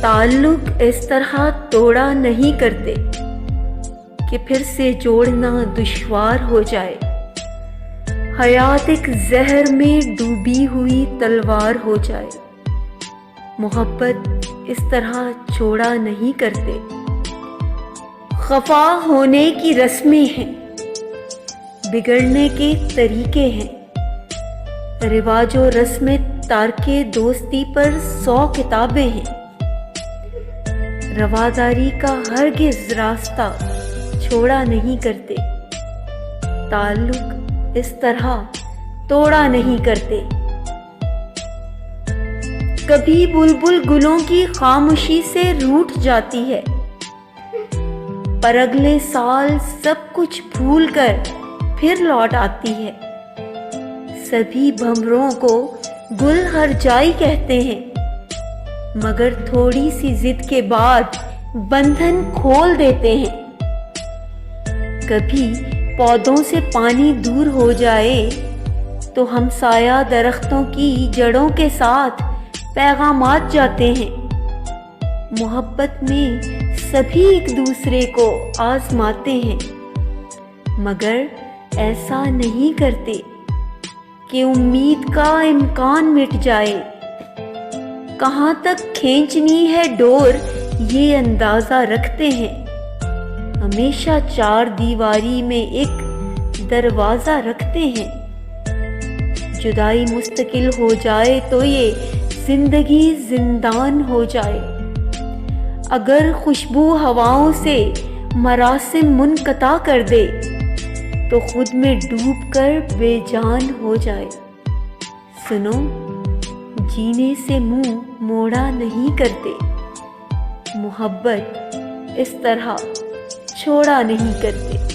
تعلق اس طرح توڑا نہیں کرتے کہ پھر سے جوڑنا دشوار ہو جائے۔ حیات ایک زہر میں ڈوبی ہوئی تلوار ہو جائے۔ محبت اس طرح چھوڑا نہیں کرتے۔ خفا ہونے کی رسمیں ہیں، بگڑنے کے طریقے ہیں۔ رواج و رسم تارک دوستی پر 100 کتابیں ہیں۔ رواداری کا ہرگز راستہ چھوڑا نہیں کرتے۔ تعلق اس طرح توڑا نہیں کرتے۔ کبھی بلبل گلوں کی خاموشی سے روٹھ جاتی ہے، پر اگلے سال سب کچھ بھول کر پھر لوٹ آتی ہے۔ سبھی بھنوروں کو گل ہر جائی کہتے ہیں، مگر تھوڑی سی ضد کے بعد بندھن کھول دیتے ہیں۔ کبھی پودوں سے پانی دور ہو جائے تو ہمسایہ درختوں کی جڑوں کے ساتھ پیغامات جاتے ہیں۔ محبت میں سبھی ایک دوسرے کو آزماتے ہیں، مگر ایسا نہیں کرتے کہ امید کا امکان مٹ جائے۔ کہاں تک کھینچنی ہے ڈور یہ اندازہ رکھتے ہیں۔ ہمیشہ 4 دیواری میں ایک دروازہ رکھتے ہیں۔ جدائی مستقل ہو جائے تو یہ زندگی زندان ہو جائے۔ اگر خوشبو ہواؤں سے مراسم منقطع کر دے تو خود میں ڈوب کر بے جان ہو جائے۔ سنو، جینے سے منہ موڑا نہیں کرتے۔ محبت اس طرح چھوڑا نہیں کرتے۔